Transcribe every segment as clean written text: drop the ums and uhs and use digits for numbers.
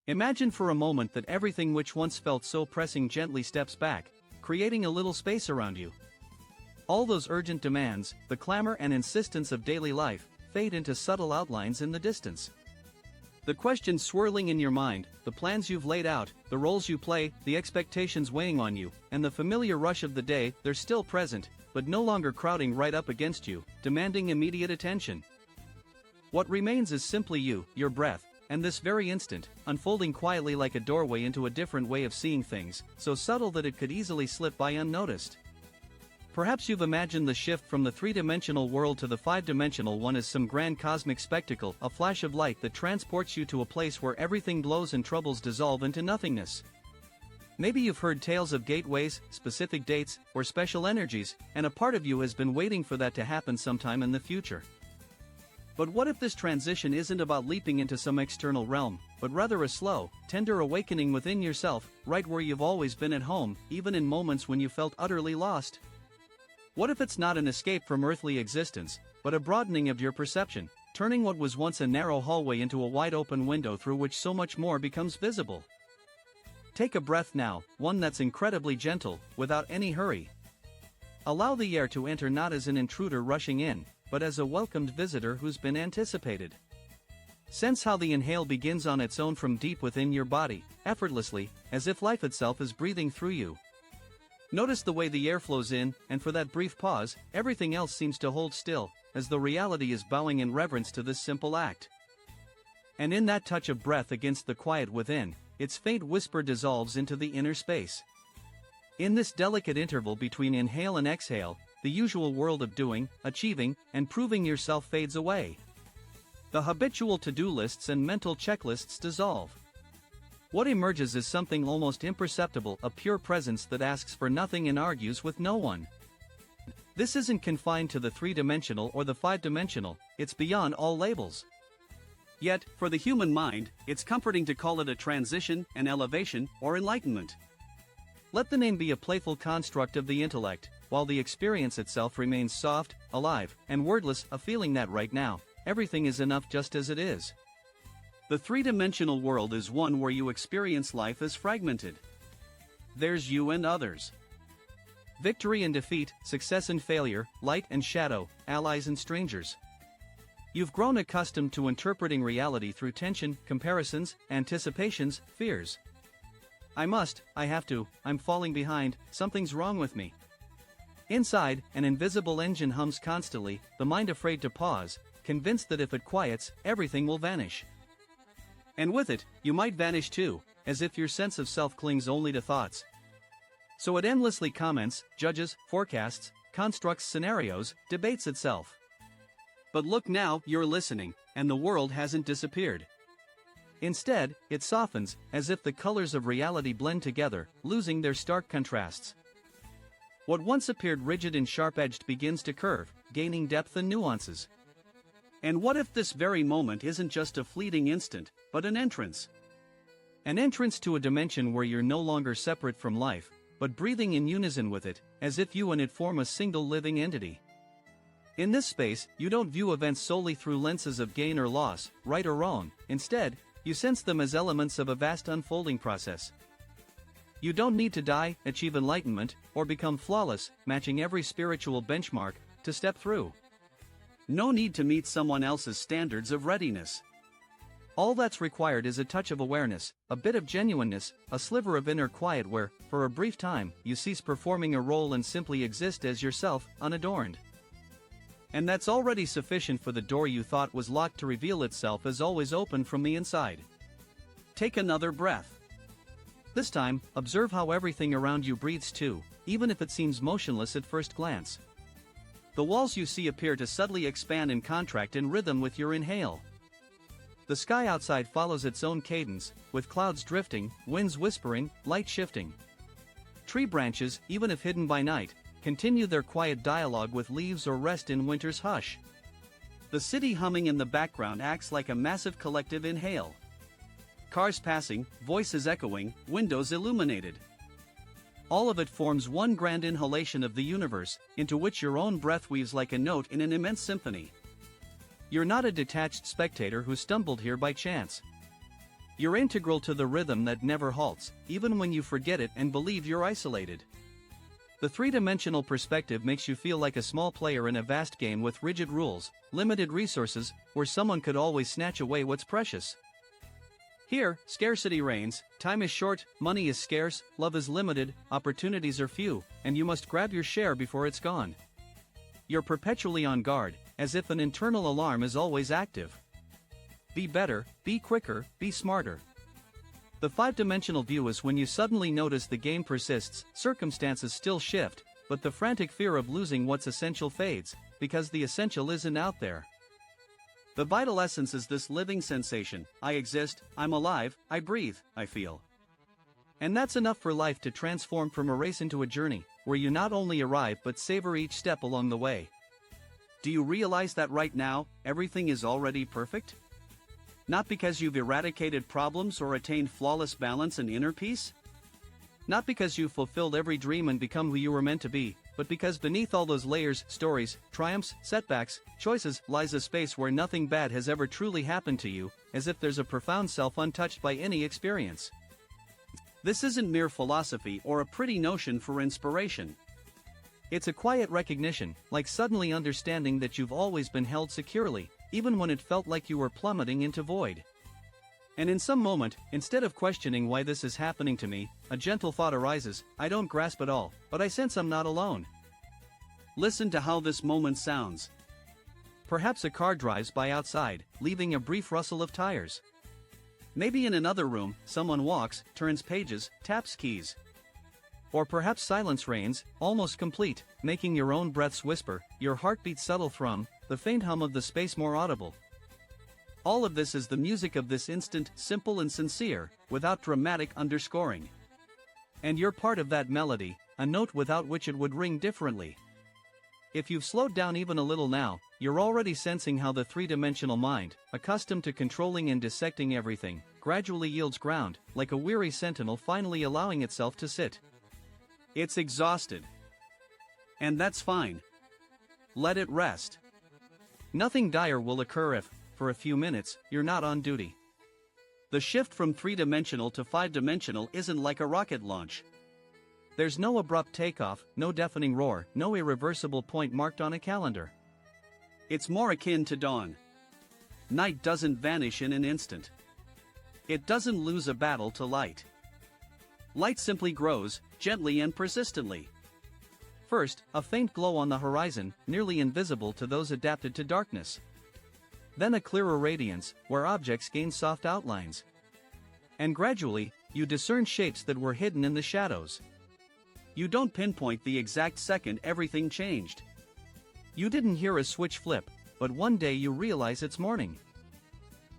Imagine for a moment that everything which once felt so pressing gently steps back, creating a little space around you. All those urgent demands, the clamor and insistence of daily life, fade into subtle outlines in the distance. The questions swirling in your mind, the plans you've laid out, the roles you play, the expectations weighing on you, and the familiar rush of the day, they're still present, but no longer crowding right up against you, demanding immediate attention. What remains is simply you, your breath, and this very instant, unfolding quietly like a doorway into a different way of seeing things, so subtle that it could easily slip by unnoticed. Perhaps you've imagined the shift from the three-dimensional world to the five-dimensional one as some grand cosmic spectacle, a flash of light that transports you to a place where everything glows and troubles dissolve into nothingness. Maybe you've heard tales of gateways, specific dates, or special energies, and a part of you has been waiting for that to happen sometime in the future. But what if this transition isn't about leaping into some external realm, but rather a slow, tender awakening within yourself, right where you've always been at home, even in moments when you felt utterly lost? What if it's not an escape from earthly existence, but a broadening of your perception, turning what was once a narrow hallway into a wide-open window through which so much more becomes visible? Take a breath now, one that's incredibly gentle, without any hurry. Allow the air to enter not as an intruder rushing in, but as a welcomed visitor who's been anticipated. Sense how the inhale begins on its own from deep within your body, effortlessly, as if life itself is breathing through you. Notice the way the air flows in, and for that brief pause, everything else seems to hold still, as though reality is bowing in reverence to this simple act. And in that touch of breath against the quiet within, its faint whisper dissolves into the inner space. In this delicate interval between inhale and exhale, the usual world of doing, achieving, and proving yourself fades away. The habitual to-do lists and mental checklists dissolve. What emerges is something almost imperceptible, a pure presence that asks for nothing and argues with no one. This isn't confined to the three-dimensional or the five-dimensional, it's beyond all labels. Yet, for the human mind, it's comforting to call it a transition, an elevation, or enlightenment. Let the name be a playful construct of the intellect, while the experience itself remains soft, alive, and wordless, a feeling that right now, everything is enough just as it is. The three-dimensional world is one where you experience life as fragmented. There's you and others. Victory and defeat, success and failure, light and shadow, allies and strangers. You've grown accustomed to interpreting reality through tension, comparisons, anticipations, fears. I have to, I'm falling behind, something's wrong with me. Inside, an invisible engine hums constantly, the mind afraid to pause, convinced that if it quiets, everything will vanish. And with it, you might vanish too, as if your sense of self clings only to thoughts. So it endlessly comments, judges, forecasts, constructs scenarios, debates itself. But look now, you're listening, and the world hasn't disappeared. Instead, it softens, as if the colors of reality blend together, losing their stark contrasts. What once appeared rigid and sharp-edged begins to curve, gaining depth and nuances. And what if this very moment isn't just a fleeting instant, but an entrance? An entrance to a dimension where you're no longer separate from life, but breathing in unison with it, as if you and it form a single living entity. In this space, you don't view events solely through lenses of gain or loss, right or wrong. Instead, you sense them as elements of a vast unfolding process. You don't need to die, achieve enlightenment, or become flawless, matching every spiritual benchmark, to step through. No need to meet someone else's standards of readiness. All that's required is a touch of awareness, a bit of genuineness, a sliver of inner quiet where, for a brief time, you cease performing a role and simply exist as yourself, unadorned. And that's already sufficient for the door you thought was locked to reveal itself as always open from the inside. Take another breath. This time, observe how everything around you breathes too, even if it seems motionless at first glance. The walls you see appear to subtly expand and contract in rhythm with your inhale. The sky outside follows its own cadence, with clouds drifting, winds whispering, light shifting. Tree branches, even if hidden by night, continue their quiet dialogue with leaves or rest in winter's hush. The city humming in the background acts like a massive collective inhale. Cars passing, voices echoing, windows illuminated. All of it forms one grand inhalation of the universe, into which your own breath weaves like a note in an immense symphony. You're not a detached spectator who stumbled here by chance. You're integral to the rhythm that never halts, even when you forget it and believe you're isolated. The three-dimensional perspective makes you feel like a small player in a vast game with rigid rules, limited resources, where someone could always snatch away what's precious. Here, scarcity reigns, time is short, money is scarce, love is limited, opportunities are few, and you must grab your share before it's gone. You're perpetually on guard, as if an internal alarm is always active. Be better, be quicker, be smarter. The five-dimensional view is when you suddenly notice the game persists, circumstances still shift, but the frantic fear of losing what's essential fades, because the essential isn't out there. The vital essence is this living sensation: I exist, I'm alive, I breathe, I feel. And that's enough for life to transform from a race into a journey, where you not only arrive but savor each step along the way. Do you realize that right now, everything is already perfect? Not because you've eradicated problems or attained flawless balance and inner peace? Not because you've fulfilled every dream and become who you were meant to be, but because beneath all those layers, stories, triumphs, setbacks, choices, lies a space where nothing bad has ever truly happened to you, as if there's a profound self untouched by any experience. This isn't mere philosophy or a pretty notion for inspiration. It's a quiet recognition, like suddenly understanding that you've always been held securely, even when it felt like you were plummeting into void. And in some moment, instead of questioning why this is happening to me, a gentle thought arises: I don't grasp it all, but I sense I'm not alone. Listen to how this moment sounds. Perhaps a car drives by outside, leaving a brief rustle of tires. Maybe in another room, someone walks, turns pages, taps keys. Or perhaps silence reigns, almost complete, making your own breaths whisper, your heartbeat's subtle thrum, the faint hum of the space more audible. All of this is the music of this instant, simple and sincere, without dramatic underscoring. And you're part of that melody, a note without which it would ring differently. If you've slowed down even a little now, you're already sensing how the three-dimensional mind, accustomed to controlling and dissecting everything, gradually yields ground, like a weary sentinel finally allowing itself to sit. It's exhausted. And that's fine. Let it rest. Nothing dire will occur if, for a few minutes, you're not on duty. The shift from three-dimensional to five-dimensional isn't like a rocket launch. There's no abrupt takeoff, no deafening roar, no irreversible point marked on a calendar. It's more akin to dawn. Night doesn't vanish in an instant. It doesn't lose a battle to light. Light simply grows, gently and persistently. First, a faint glow on the horizon, nearly invisible to those adapted to darkness. Then a clearer radiance, where objects gain soft outlines. And gradually, you discern shapes that were hidden in the shadows. You don't pinpoint the exact second everything changed. You didn't hear a switch flip, but one day you realize it's morning.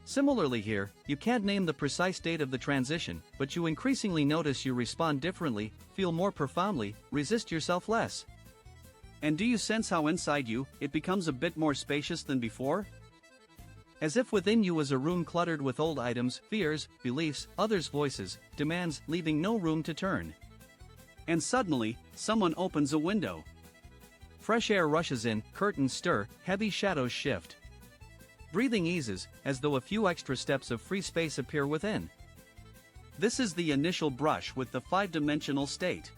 Similarly here, you can't name the precise date of the transition, but you increasingly notice you respond differently, feel more profoundly, resist yourself less. And do you sense how inside you, it becomes a bit more spacious than before? As if within you is a room cluttered with old items, fears, beliefs, others' voices, demands, leaving no room to turn. And suddenly, someone opens a window. Fresh air rushes in, curtains stir, heavy shadows shift. Breathing eases, as though a few extra steps of free space appear within. This is the initial brush with the five-dimensional state.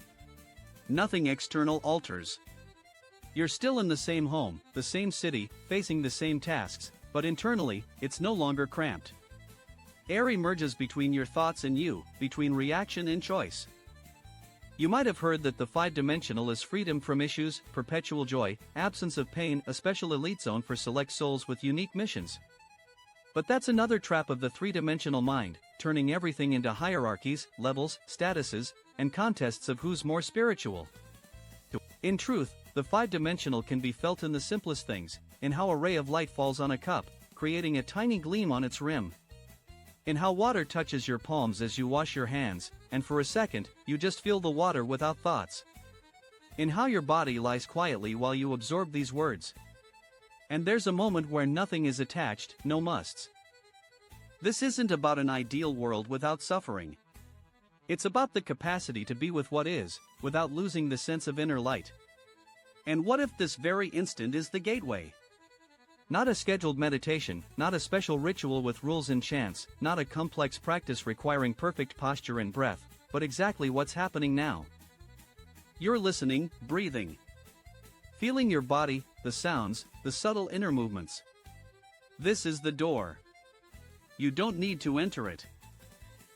Nothing external alters. You're still in the same home, the same city, facing the same tasks, but internally, it's no longer cramped. Air emerges between your thoughts and you, between reaction and choice. You might have heard that the five-dimensional is freedom from issues, perpetual joy, absence of pain, a special elite zone for select souls with unique missions. But that's another trap of the three-dimensional mind, turning everything into hierarchies, levels, statuses, and contests of who's more spiritual. In truth, the five-dimensional can be felt in the simplest things, in how a ray of light falls on a cup, creating a tiny gleam on its rim. In how water touches your palms as you wash your hands, and for a second, you just feel the water without thoughts. In how your body lies quietly while you absorb these words. And there's a moment where nothing is attached, no musts. This isn't about an ideal world without suffering. It's about the capacity to be with what is, without losing the sense of inner light. And what if this very instant is the gateway? Not a scheduled meditation, not a special ritual with rules and chants, not a complex practice requiring perfect posture and breath, but exactly what's happening now. You're listening, breathing. Feeling your body, the sounds, the subtle inner movements. This is the door. You don't need to enter it.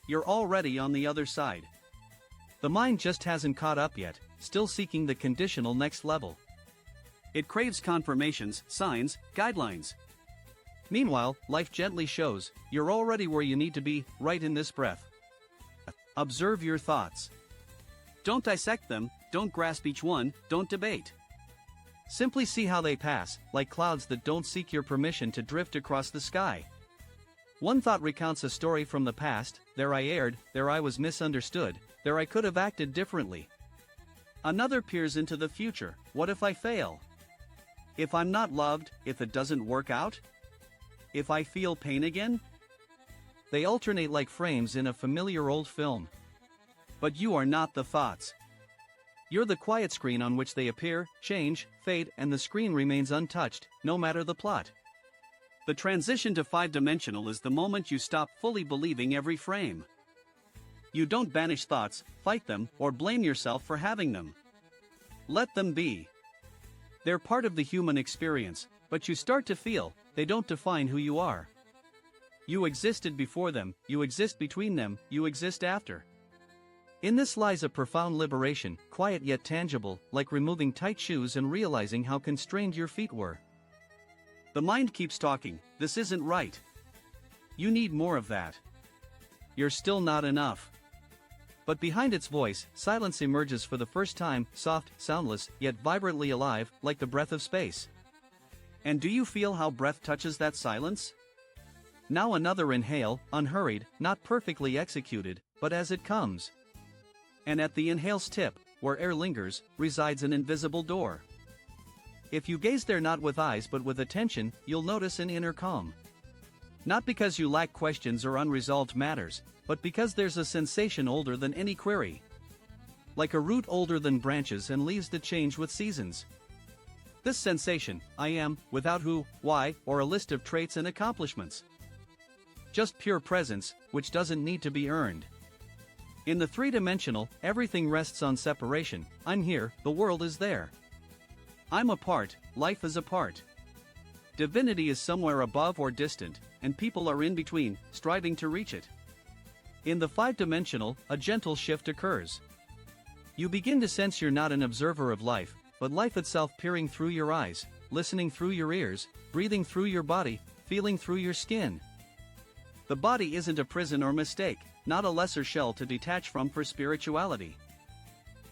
You're already on the other side. The mind just hasn't caught up yet, still seeking the conditional next level. It craves confirmations, signs, guidelines. Meanwhile, life gently shows, you're already where you need to be, right in this breath. Observe your thoughts. Don't dissect them, don't grasp each one, don't debate. Simply see how they pass, like clouds that don't seek your permission to drift across the sky. One thought recounts a story from the past, there I erred, there I was misunderstood, there I could have acted differently. Another peers into the future, what if I fail? If I'm not loved, if it doesn't work out? If I feel pain again? They alternate like frames in a familiar old film. But you are not the thoughts. You're the quiet screen on which they appear, change, fade, and the screen remains untouched, no matter the plot. The transition to five-dimensional is the moment you stop fully believing every frame. You don't banish thoughts, fight them, or blame yourself for having them. Let them be. They're part of the human experience, but you start to feel, they don't define who you are. You existed before them, you exist between them, you exist after. In this lies a profound liberation, quiet yet tangible, like removing tight shoes and realizing how constrained your feet were. The mind keeps talking, this isn't right. You need more of that. You're still not enough. But behind its voice, silence emerges for the first time, soft, soundless, yet vibrantly alive, like the breath of space. And do you feel how breath touches that silence? Now another inhale, unhurried, not perfectly executed, but as it comes. And at the inhale's tip, where air lingers, resides an invisible door. If you gaze there not with eyes but with attention, you'll notice an inner calm. Not because you lack questions or unresolved matters, but because there's a sensation older than any query. Like a root older than branches and leaves that change with seasons. This sensation, I am, without who, why, or a list of traits and accomplishments. Just pure presence, which doesn't need to be earned. In the three-dimensional, everything rests on separation. I'm here, the world is there. I'm apart, life is apart. Divinity is somewhere above or distant, and people are in between, striving to reach it. In the five-dimensional, a gentle shift occurs. You begin to sense you're not an observer of life, but life itself peering through your eyes, listening through your ears, breathing through your body, feeling through your skin. The body isn't a prison or mistake, not a lesser shell to detach from for spirituality.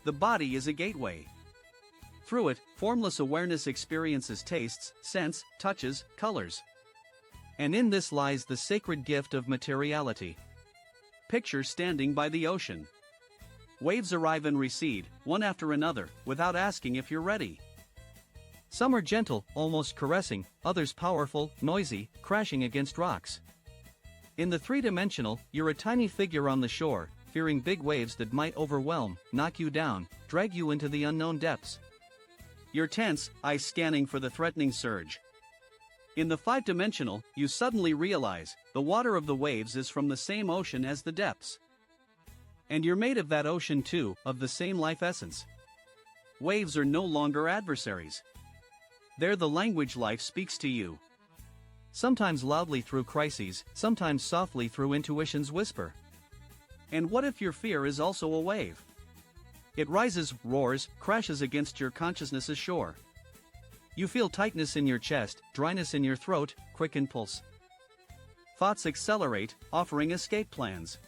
The body is a gateway. Through it, formless awareness experiences tastes, scents, touches, colors. And in this lies the sacred gift of materiality. Picture standing by the ocean. Waves arrive and recede, one after another, without asking if you're ready. Some are gentle, almost caressing, others powerful, noisy, crashing against rocks. In the three-dimensional, you're a tiny figure on the shore, fearing big waves that might overwhelm, knock you down, drag you into the unknown depths. You're tense, eyes scanning for the threatening surge. In the five-dimensional, you suddenly realize, the water of the waves is from the same ocean as the depths. And you're made of that ocean too, of the same life essence. Waves are no longer adversaries. They're the language life speaks to you. Sometimes loudly through crises, sometimes softly through intuition's whisper. And what if your fear is also a wave? It rises, roars, crashes against your consciousness's shore. You feel tightness in your chest, dryness in your throat, quick impulse. Thoughts accelerate, offering escape plans.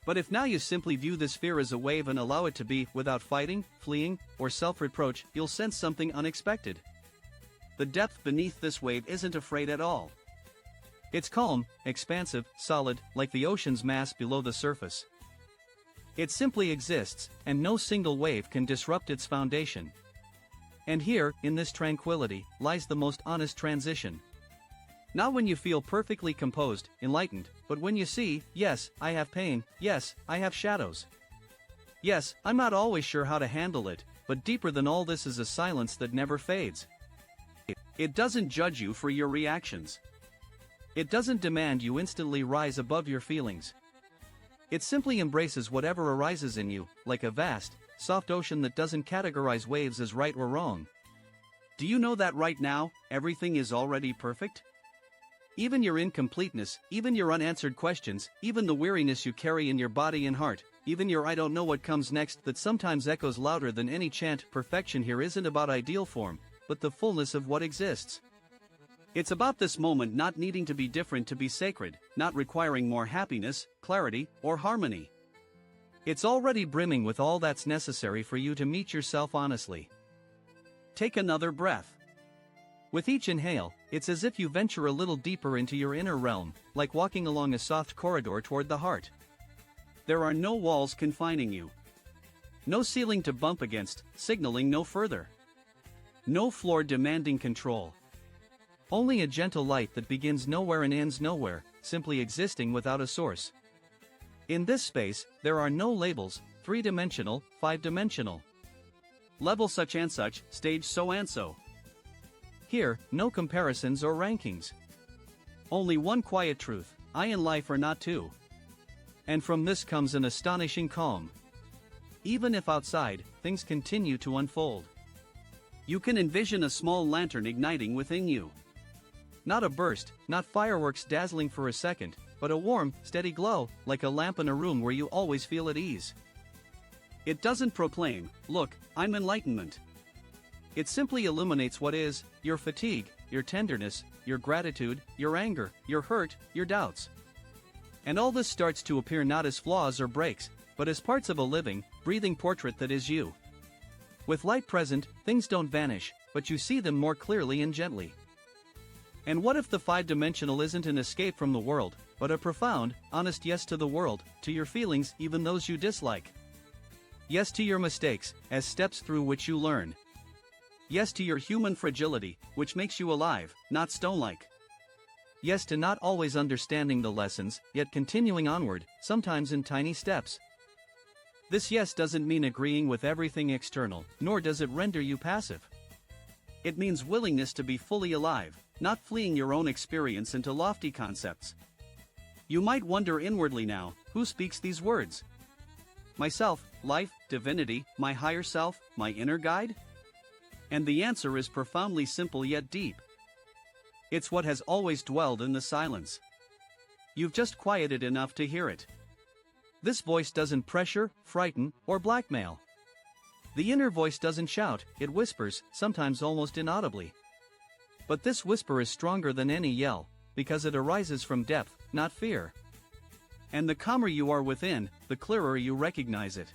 But if now you simply view this fear as a wave and allow it to be, without fighting, fleeing, or self-reproach, you'll sense something unexpected. The depth beneath this wave isn't afraid at all. It's calm, expansive, solid, like the ocean's mass below the surface. It simply exists, and no single wave can disrupt its foundation. And here, in this tranquility, lies the most honest transition. Not when you feel perfectly composed, enlightened, but when you see, yes, I have pain, yes, I have shadows. Yes, I'm not always sure how to handle it, but deeper than all this is a silence that never fades. It doesn't judge you for your reactions. It doesn't demand you instantly rise above your feelings. It simply embraces whatever arises in you, like a vast, soft ocean that doesn't categorize waves as right or wrong. Do you know that right now, everything is already perfect? Even your incompleteness, even your unanswered questions, even the weariness you carry in your body and heart, even your I don't know what comes next that sometimes echoes louder than any chant. Perfection here isn't about ideal form, but the fullness of what exists. It's about this moment not needing to be different to be sacred, not requiring more happiness, clarity, or harmony. It's already brimming with all that's necessary for you to meet yourself honestly. Take another breath. With each inhale, it's as if you venture a little deeper into your inner realm, like walking along a soft corridor toward the heart. There are no walls confining you. No ceiling to bump against, signaling no further. No floor demanding control. Only a gentle light that begins nowhere and ends nowhere, simply existing without a source. In this space, there are no labels, 3-dimensional, 5-dimensional. Level such and such, stage so and so. Here, no comparisons or rankings. Only one quiet truth, I and life are not two. And from this comes an astonishing calm. Even if outside, things continue to unfold. You can envision a small lantern igniting within you. Not a burst, not fireworks dazzling for a second, but a warm, steady glow, like a lamp in a room where you always feel at ease. It doesn't proclaim, look, I'm enlightenment. It simply illuminates what is, your fatigue, your tenderness, your gratitude, your anger, your hurt, your doubts. And all this starts to appear not as flaws or breaks, but as parts of a living, breathing portrait that is you. With light present, things don't vanish, but you see them more clearly and gently. And what if the 5-dimensional isn't an escape from the world, but a profound, honest yes to the world, to your feelings, even those you dislike? Yes to your mistakes, as steps through which you learn. Yes to your human fragility, which makes you alive, not stone-like. Yes to not always understanding the lessons, yet continuing onward, sometimes in tiny steps. This yes doesn't mean agreeing with everything external, nor does it render you passive. It means willingness to be fully alive, not fleeing your own experience into lofty concepts. You might wonder inwardly now, who speaks these words? Myself, life, divinity, my higher self, my inner guide? And the answer is profoundly simple yet deep. It's what has always dwelled in the silence. You've just quieted enough to hear it. This voice doesn't pressure, frighten, or blackmail. The inner voice doesn't shout, it whispers, sometimes almost inaudibly. But this whisper is stronger than any yell, because it arises from depth, not fear. And the calmer you are within, the clearer you recognize it.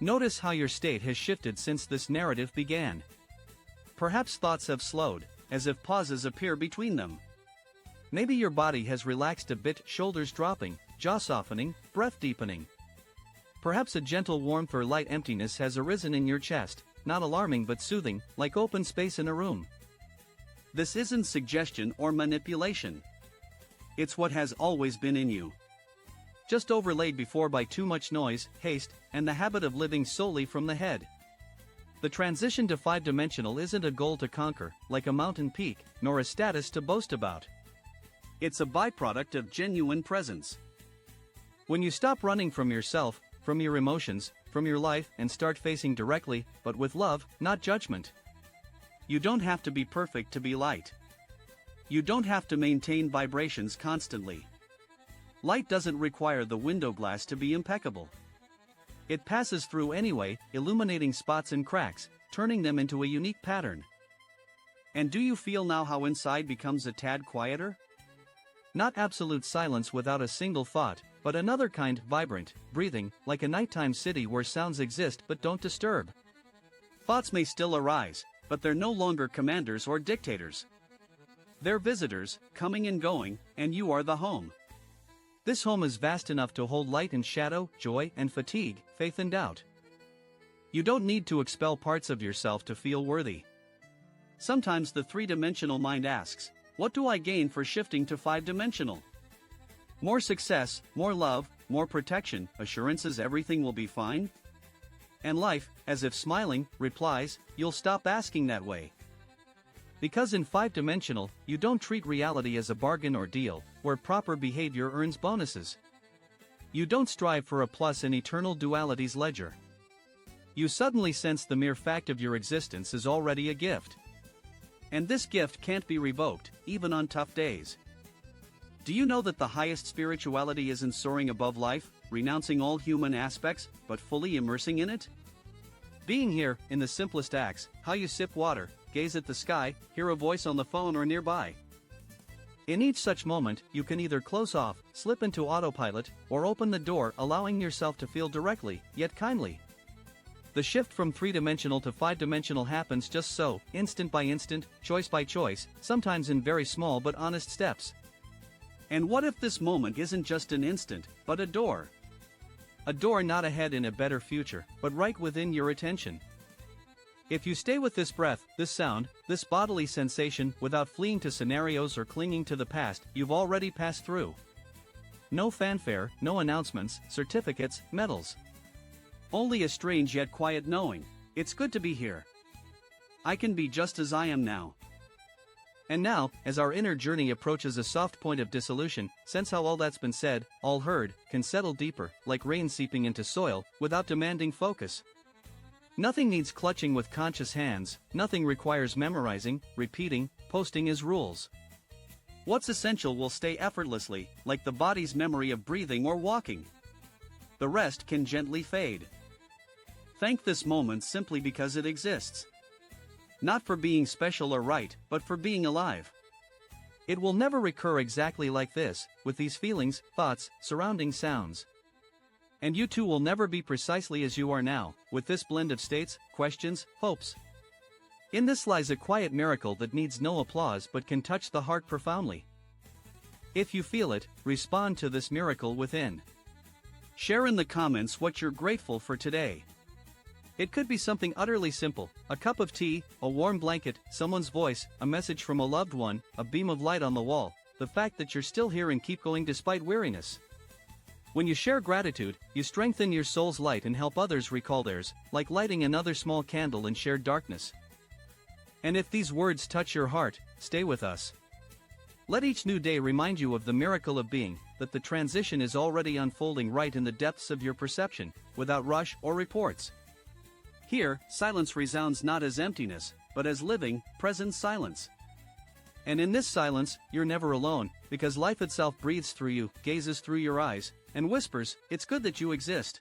Notice how your state has shifted since this narrative began. Perhaps thoughts have slowed, as if pauses appear between them. Maybe your body has relaxed a bit, shoulders dropping, jaw softening, breath deepening. Perhaps a gentle warmth or light emptiness has arisen in your chest, not alarming but soothing, like open space in a room. This isn't suggestion or manipulation. It's what has always been in you. Just overlaid before by too much noise, haste, and the habit of living solely from the head. The transition to 5-dimensional isn't a goal to conquer, like a mountain peak, nor a status to boast about. It's a byproduct of genuine presence. When you stop running from yourself, from your emotions, from your life, and start facing directly, but with love, not judgment. You don't have to be perfect to be light. You don't have to maintain vibrations constantly. Light doesn't require the window glass to be impeccable. It passes through anyway, illuminating spots and cracks, turning them into a unique pattern. And do you feel now how inside becomes a tad quieter? Not absolute silence without a single thought, but another kind, vibrant, breathing, like a nighttime city where sounds exist but don't disturb. Thoughts may still arise, but they're no longer commanders or dictators. They're visitors, coming and going, and you are the home. This home is vast enough to hold light and shadow, joy and fatigue, faith and doubt. You don't need to expel parts of yourself to feel worthy. Sometimes the 3-dimensional mind asks, what do I gain for shifting to 5-dimensional? More success, more love, more protection, assurances everything will be fine? And life, as if smiling, replies, you'll stop asking that way. Because in 5-dimensional, you don't treat reality as a bargain or deal, where proper behavior earns bonuses. You don't strive for a plus in eternal duality's ledger. You suddenly sense the mere fact of your existence is already a gift. And this gift can't be revoked, even on tough days. Do you know that the highest spirituality isn't soaring above life, renouncing all human aspects, but fully immersing in it? Being here, in the simplest acts, how you sip water, gaze at the sky, hear a voice on the phone or nearby. In each such moment, you can either close off, slip into autopilot, or open the door, allowing yourself to feel directly, yet kindly. The shift from 3-dimensional to 5-dimensional happens just so, instant by instant, choice by choice, sometimes in very small but honest steps. And what if this moment isn't just an instant, but a door? A door not ahead in a better future, but right within your attention. If you stay with this breath, this sound, this bodily sensation, without fleeing to scenarios or clinging to the past you've already passed through. No fanfare, no announcements, certificates, medals. Only a strange yet quiet knowing, it's good to be here. I can be just as I am now. And now, as our inner journey approaches a soft point of dissolution, sense how all that's been said, all heard, can settle deeper, like rain seeping into soil, without demanding focus. Nothing needs clutching with conscious hands, nothing requires memorizing, repeating, posting as rules. What's essential will stay effortlessly, like the body's memory of breathing or walking. The rest can gently fade. Thank this moment simply because it exists. Not for being special or right, but for being alive. It will never recur exactly like this, with these feelings, thoughts, surrounding sounds. And you too will never be precisely as you are now, with this blend of states, questions, hopes. In this lies a quiet miracle that needs no applause but can touch the heart profoundly. If you feel it, respond to this miracle within. Share in the comments what you're grateful for today. It could be something utterly simple, a cup of tea, a warm blanket, someone's voice, a message from a loved one, a beam of light on the wall, the fact that you're still here and keep going despite weariness. When you share gratitude, you strengthen your soul's light and help others recall theirs, like lighting another small candle in shared darkness. And if these words touch your heart, stay with us. Let each new day remind you of the miracle of being, that the transition is already unfolding right in the depths of your perception, without rush or reports. Here, silence resounds not as emptiness, but as living, present silence. And in this silence, you're never alone, because life itself breathes through you, gazes through your eyes, and whispers, "It's good that you exist."